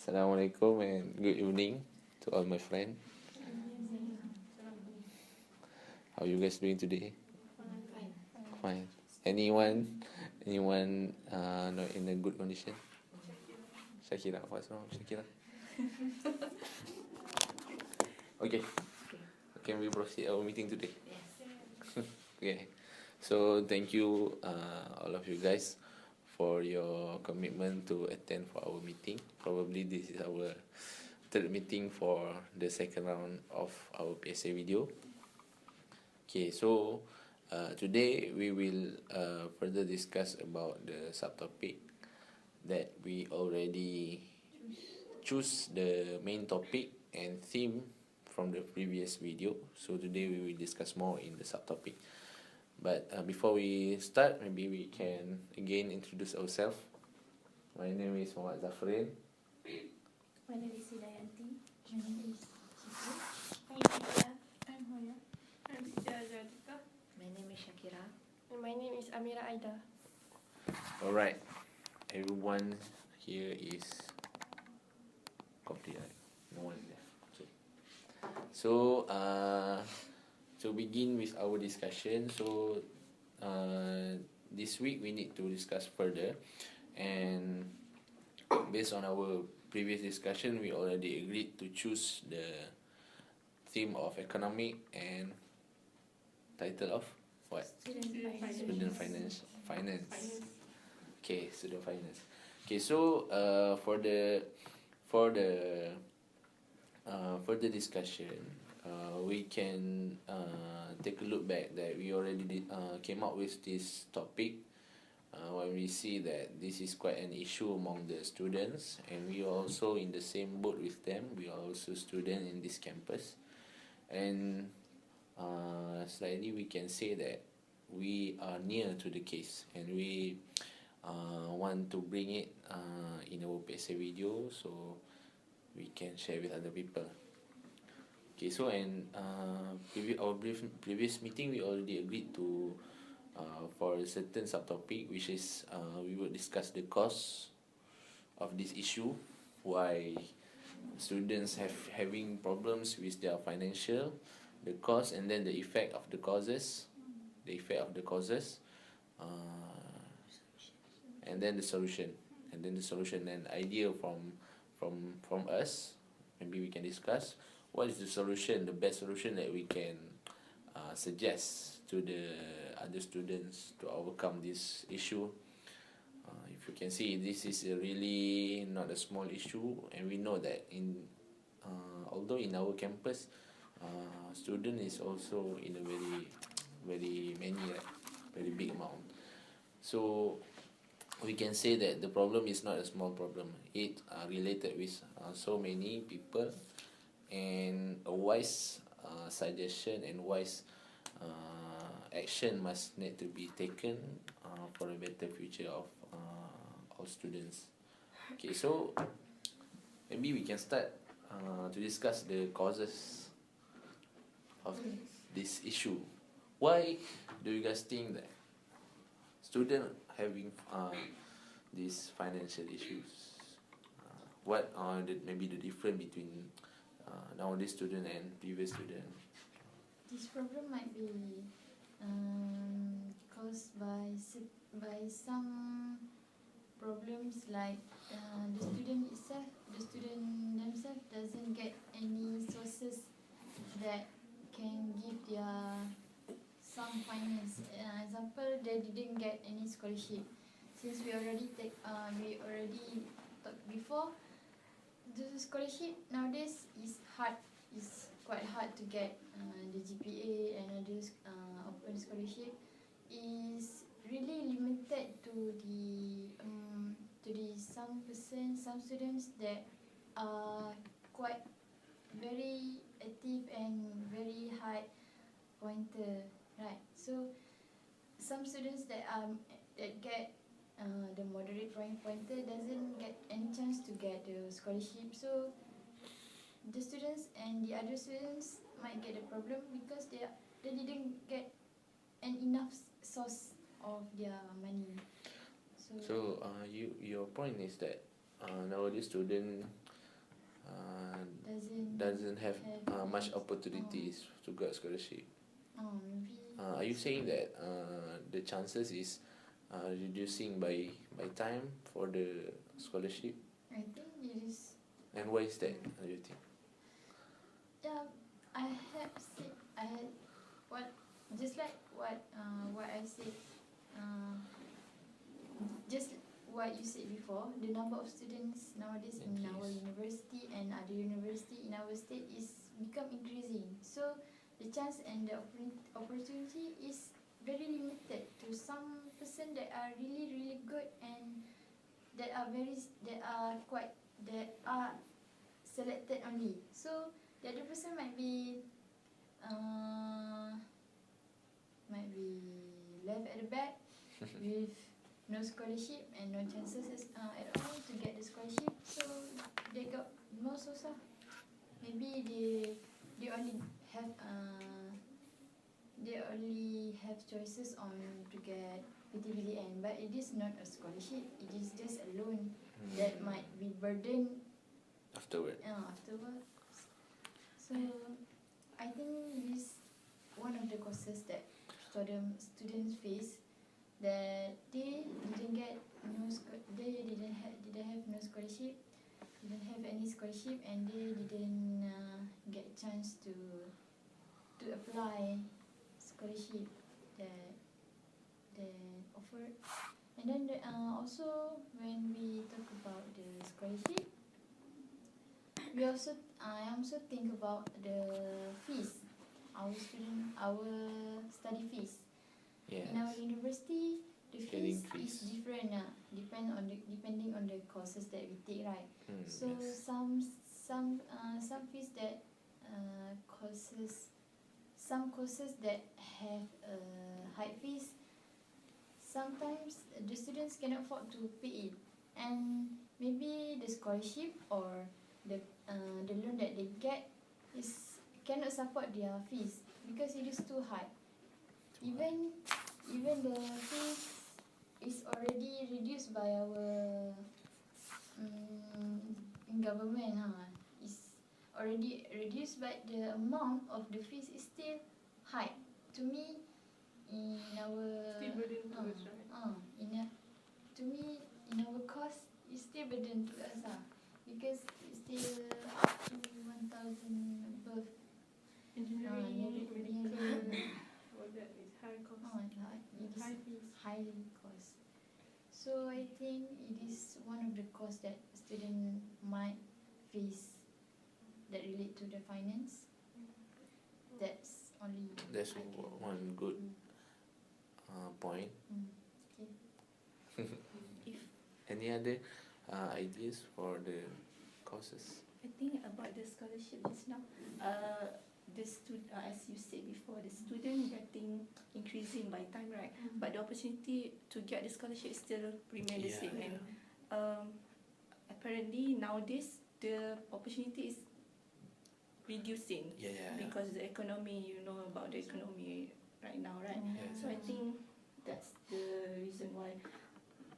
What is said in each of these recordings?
Assalamualaikum and good evening to all my friends. How are you guys doing today? Fine. Anyone not in a good condition? Syaqirah, what's wrong, Syaqirah? Okay. Can we proceed our meeting today? Okay. So thank you all of you guys for your commitment to attend for our meeting. Probably this is our third meeting for the second round of our PSA video. Okay, so today we will further discuss about the subtopic that we already choose the main topic and theme from the previous video. So today we will discuss more in the subtopic. But before we start, maybe we can again introduce ourselves. My name is Muhammad Zafreen. My name is Hidayanti. My name is Syaqirah. I'm Aida. I'm Huraiya. I'm Hajar. My name is Syaqirah. And my name is Amirah Aida. Alright, everyone here is complete, right? No one left. Okay. So to begin with our discussion, so this week we need to discuss further, and based on our previous discussion, we already agreed to choose the theme of economic and title of what? Student finance. Okay, student finance. Okay, so for the further discussion, we can take a look back that we already came up with this topic when we see that this is quite an issue among the students, and we are also in the same boat with them. We are also students in this campus, and slightly we can say that we are near to the case, and we want to bring it in our PSA video so we can share with other people. Okay, so and previous meeting we already agreed to for a certain subtopic, which is we will discuss the cause of this issue, why students having problems with their financial, the cause, and then the effect of the causes, and then the solution, and idea from us. Maybe we can discuss what is the solution, the best solution that we can suggest to the other students to overcome this issue. If you can see, this is really not a small issue, and we know that although in our campus, student is also in a very many, right, very big amount. So we can say that the problem is not a small problem. It related with so many people, and a wise suggestion and wise action must need to be taken for a better future of all students. Okay, so maybe we can start to discuss the causes of this issue. Why do you guys think that students having these financial issues? What are maybe the difference between nowadays student and previous student? This problem might be caused by some problems like the student themselves doesn't get any sources that can give their some finance. Example, they didn't get any scholarship. Since we already talked before, the scholarship nowadays is quite hard to get. The GPA and others open scholarship is really limited to the some students that are quite very active and very high pointer, right? So some students that get the moderate pointer doesn't get any chance to get the scholarship. So the students and the other students might get a problem because they didn't get an enough source of their money. So your point is that nowadays student doesn't have much much. opportunities to get scholarship. Maybe. Are you saying that the chances is reducing by time for the scholarship? I think it is. And why is that, do you think? Yeah, I had what just like what I said. Uh, just what you said before. The number of students nowadays in our Increase. university and other university in our state is become increasing. So the chance and the opportunity is very limited to some person that are really good and that are selected only. So the other person uh, might be left at the back with no scholarship and no chances at all to get the scholarship. So they got more source. Maybe they only have choices on to get PTBLN, but it is not a scholarship. It is just a loan that might be burdened Afterward. afterwards. So I think this one of the causes that students face, that they didn't have no scholarship, didn't have any scholarship, and they didn't get a chance to apply scholarship that offered. And then also when we talk about the scholarship, I also think about the fees, our study fees. Yes. In our university, the Can fees increase. is different. Depending on the courses that we take, right? So Yes. some fees that some courses that have high fees, sometimes the students cannot afford to pay it, and maybe the scholarship or the loan that they get is cannot support their fees because it is too high. Even the fees is already reduced by our government. Is already reduced, but the amount of the fees is still high. To me, in our Still burden to us, right? to me, in our cost, it's still burden to us because it's still up to 1,000 above. Engineering, medical, nearly. all that is high cost. It is High fees. high cost. So I think it is one of the costs that student might face that relate to the finance. That's only That's I can. one good point. Okay. Any other ideas for the courses? I think about the scholarship just now, as you said before, the student getting increasing by time, right? But the opportunity to get the scholarship still remain the same. And apparently nowadays the opportunity is reducing because the economy, you know about the economy right now, right? So I think that's the reason why.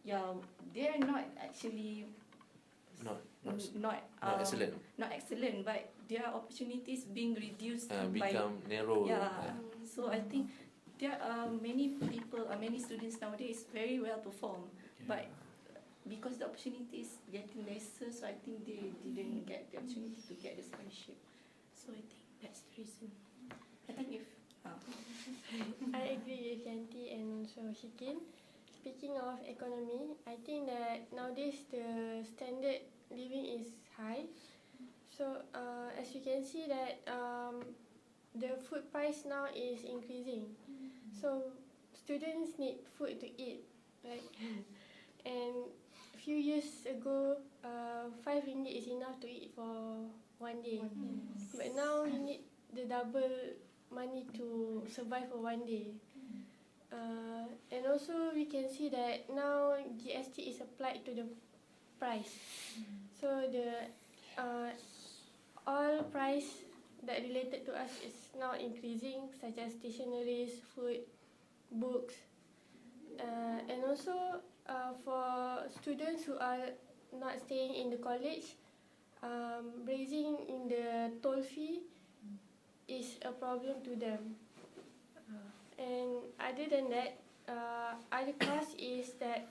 Yeah, they are not actually Not excellent. not excellent, but their opportunities being reduced Become narrow. So I think there are many students nowadays very well perform, but because the opportunity is getting lesser, so I think they didn't get the opportunity to get the scholarship. So I think that's the reason. I think if I agree with Yanti and also Asyiqien. Speaking of economy, I think that nowadays the standard living is high. So as you can see that the food price now is increasing. So students need food to eat, right? And a few years ago, 5 ringgit is enough to eat for one day. But now you need the double money to survive for one day. And also we can see that now GST is applied to the price. So the all price that related to us is now increasing, such as stationeries, food, books, and also for students who are not staying in the college, raising in the toll fee is a problem to them. And other than that, other cost is that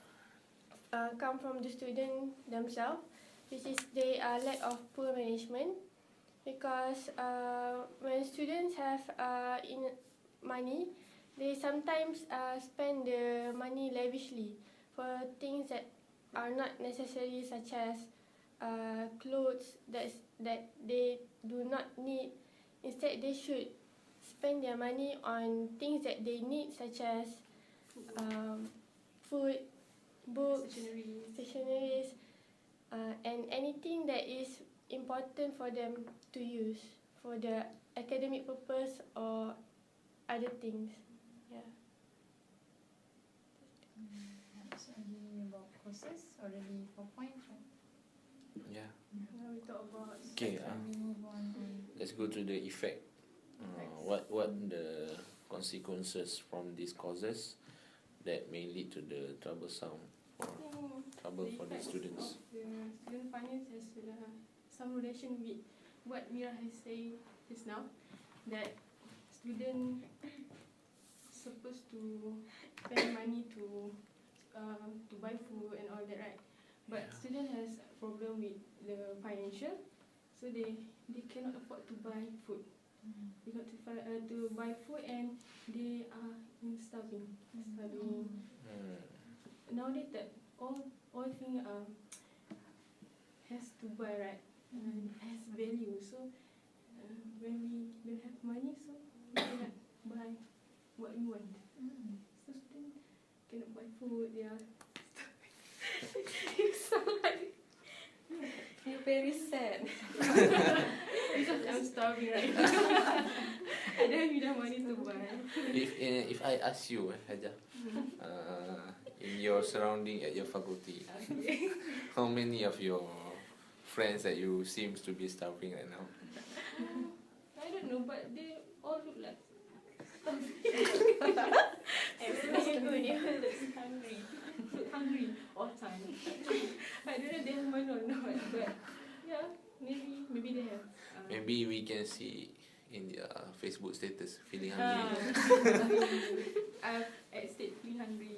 come from the student themselves, which is they lack of poor management, because when students have in money, they sometimes spend the money lavishly for things that are not necessary, such as clothes that they do not need. Instead, they should spend their money on things that they need, such as food, books, stationeries, and anything that is important for them to use for the academic purpose or other things. Yeah. So about courses, already 4 points, right? Yeah. Now we talk about Okay. We move on. Let's go to the effect. What the consequences from these causes that may lead to the trouble for the students. The student finance has some relation with what Mira has said just now, that student supposed to spend money to buy food and all that, right? But student has a problem with the financial, so they cannot afford to buy food. They got to buy food, and they are starving. Nowadays that all thing has to buy, right? Has value. So when we don't have money, so we cannot buy what we want. So students cannot buy food. They are starving. You sound like You're very sad. because I'm starving right now. I don't have enough money to buy. If I ask you, Hajar, in your surrounding at your faculty, how many of your friends that you seems to be starving right now? I don't know, but they all look like starving. Everything good. They all look hungry. Look hungry all time. I don't know if they have money or not, but yeah, maybe they have. Maybe we can see in their Facebook status feeling hungry. I've at feeling hungry.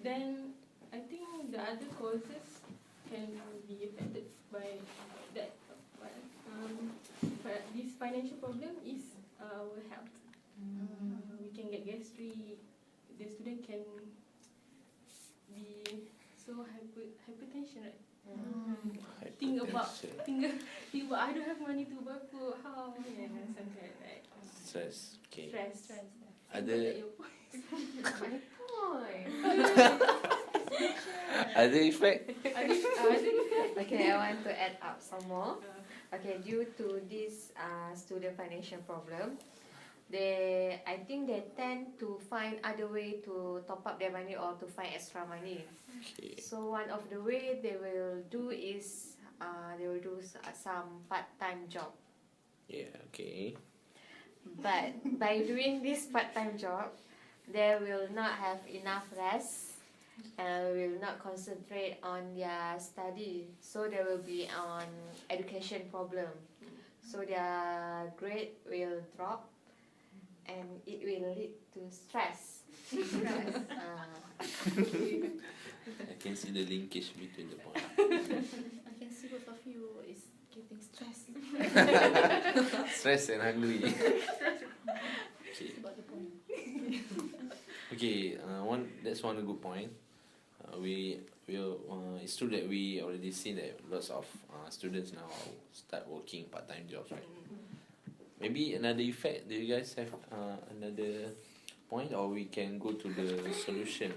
Then I think the other causes can be affected by that. But this financial problem is our health. We can get gastric. The student can be so hypertension, right? Think about I don't have money to buy food. How? Yeah, something like that. Stress. Okay. Stress. Other effect. Okay, I want to add up some more. Okay, due to this student financial problem, I think they tend to find other way to top up their money or to find extra money. Okay. So one of the way they will do is they will do some part-time job. Yeah. Okay. But by doing this part-time job, they will not have enough rest and will not concentrate on their study. So they will be on education problem. So their grade will drop and it will lead to stress. I can see the linkage between the points. I can see both of you is getting stressed. Stress and hungry. Okay. About the point. Okay. That's one good point. It's true that we already seen that lots of students now start working part-time jobs, right? Maybe another effect. Do you guys have another point, or we can go to the solution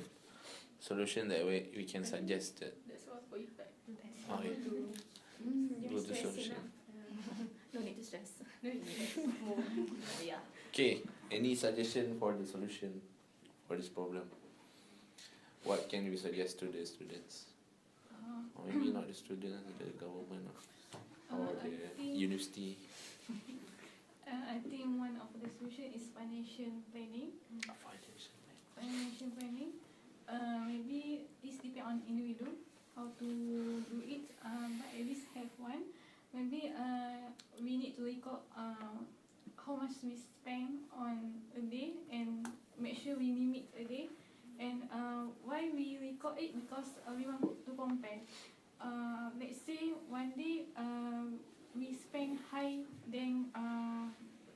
that we can suggest that. That's all for effect. Oh, yeah. Go to solution. No need to stress. More. Yeah. Okay. Any suggestion for the solution for this problem? What can we suggest to the students? Or maybe not the students, the government or the university. I think one of the solution is financial planning. Financial planning. Maybe this depend on individual. how to do it, but at least have one. Maybe we need to record how much we spend on a day and make sure we limit a day. And why we record it? Because we want to compare. Let's say one day we spend high than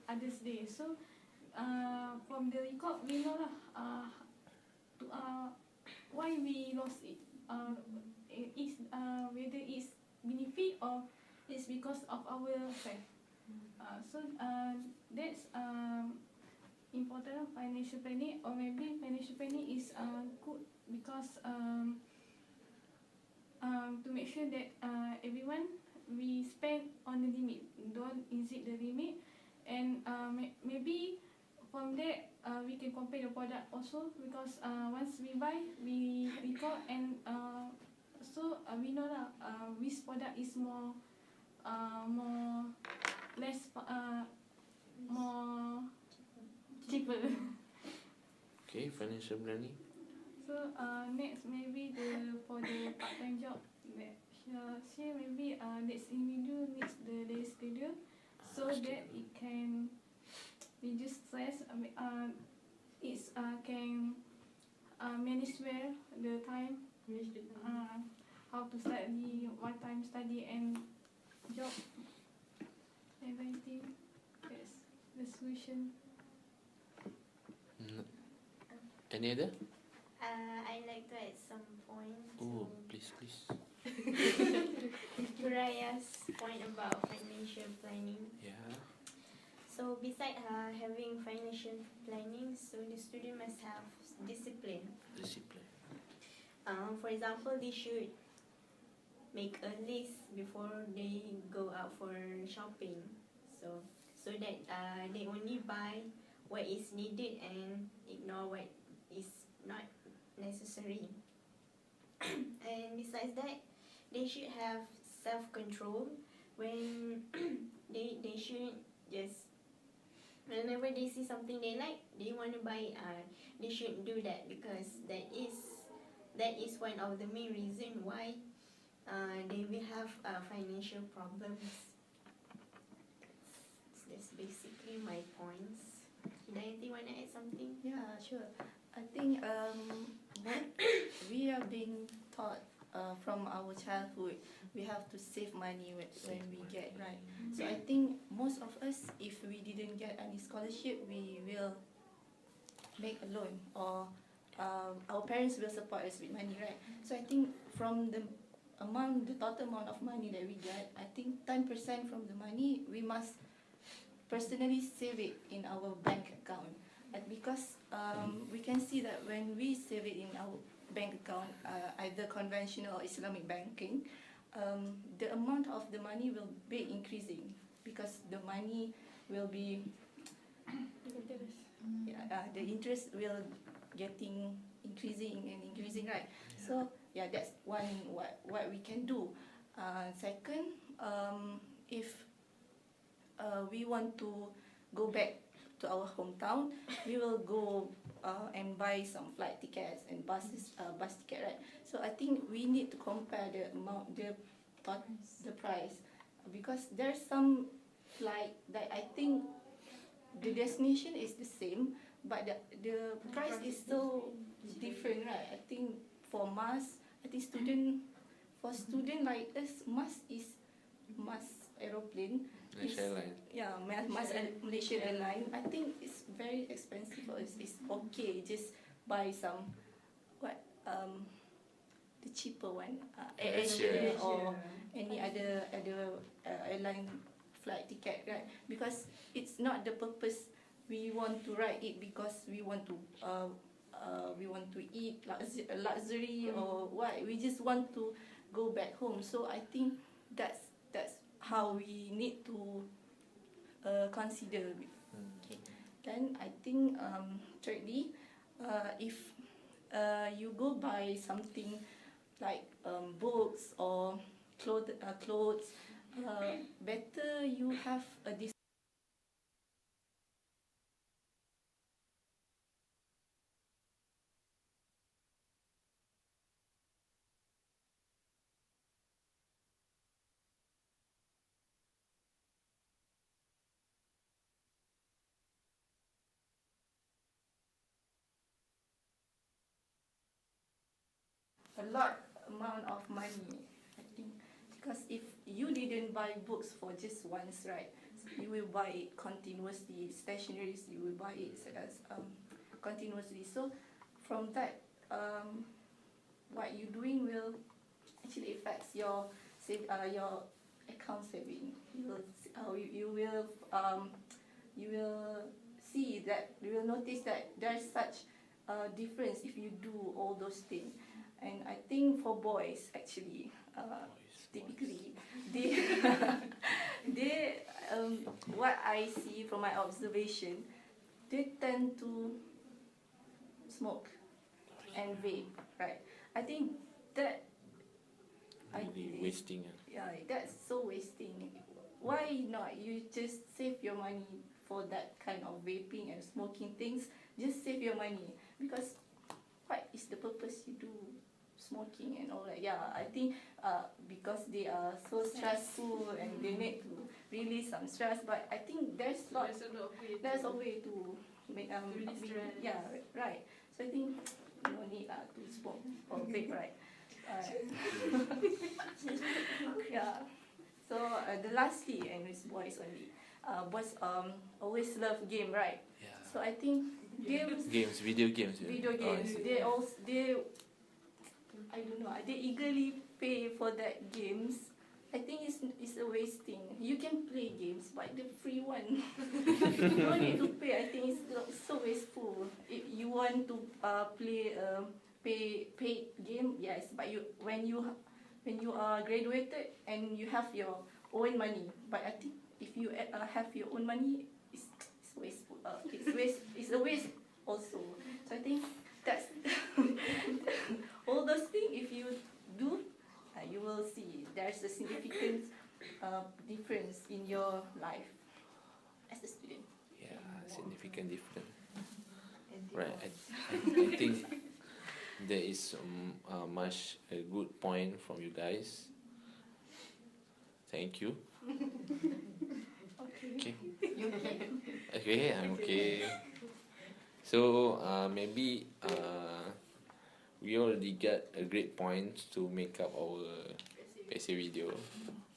others day. So from the record we know lah to why we lost it. Is whether it's benefit or it's because of our faith. So that's important financial planning, or maybe financial planning is good because to make sure that everyone we spend on the limit, don't exceed the limit, and maybe from that we can compare the product also, because once we buy we record, and so we know lah which product is more less more cheaper. Okay, financial planning. So next maybe for the part-time job that she maybe next individual needs the day schedule so that it can reduce stress. It's can manage well the time, how to study, what time study and job. Everything. That's the solution. Any other? I'd like to add some points Oh, to please. Huraiya's point about financial planning. Yeah. So besides having financial planning, so the student must have discipline. Discipline. For example, they should make a list before they go out for shopping. So that they only buy what is needed and ignore what is not necessary. And besides that, they should have self-control when they shouldn't just, whenever they see something they like, they want to buy it, they shouldn't do that, because that is one of the main reason why they will have financial problems. That's basically my points. Hidayanti, want to add something? Yeah, sure. I think what we are being taught from our childhood, we have to save money when we get, right? So I think most of us, if we didn't get any scholarship, we will make a loan, or our parents will support us with money, right? So I think from the total amount of money that we get, I think 10% from the money we must personally save it in our bank account. Because we can see that when we save it in our bank account, either conventional or Islamic banking, the amount of the money will be increasing, because the money will be the interest will increasing, right? So yeah, that's one what we can do. Second, if we want to go back to our hometown, we will go and buy some flight tickets and bus ticket, right? So I think we need to compare the amount, the price, because there's some flight that I think the destination is the same, but the price is so different, right? I think for MAS, I think student like us, MAS aeroplane. Malaysia Airline. Yeah, Malaysian Airline. I think it's very expensive. It's okay, just buy some the cheaper one, Asia or any other airline flight ticket, right? Because it's not the purpose. We want to ride it because we want to eat luxury or what. We just want to go back home. So I think that's how we need to consider. Okay. Then I think thirdly, if you go buy something like books or clothes, better you have a a lot amount of money, I think, because if you didn't buy books for just once, right, you will buy it continuously. Stationaries, you will buy it as continuously. So from that, what you doing will actually affects your your account saving. You will see that, you will notice that there's such a difference if you do all those things. And I think for boys, actually, typically, they, they what I see from my observation, they tend to smoke and vape, right? I think that Really wasting. yeah, that's so wasting. Why not you just save your money for that kind of vaping and smoking things? Just save your money, because what is the purpose you do smoking and all that? Yeah, I think because they are so stressful and they need to release some stress. But I think there's a lot of way to make release stress. yeah, right. So I think no need to smoke or vape, right? Yeah. So the lastly, and it's boys only. Boys always love game, right? Yeah. So I think games, Video games. Yeah. video games, they I don't know, they eagerly pay for that games. I think it's a wasting. You can play games, but the free one, you don't need to pay. I think it's so wasteful. If you want to play paid game, yes, but when you are graduated and you have your own money, but I think if you have your own money, it's wasteful. It's a waste also. So I think that's all those things. If you do, you will see there's a significant difference in your life as a student. Yeah, significant difference. Right. I think there is much a good point from you guys. Thank you. Okay. Okay, I'm okay. So maybe we already got a great point to make up our PC video.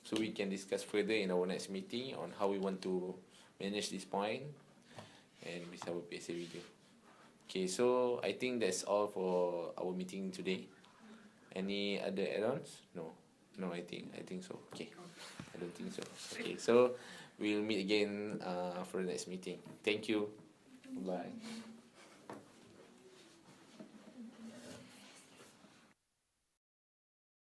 So we can discuss further in our next meeting on how we want to manage this point and with our PC video. Okay, so I think that's all for our meeting today. Any other add-ons? No, I think so. Okay, I don't think so. Okay, so we'll meet again for the next meeting. Thank you. Bye.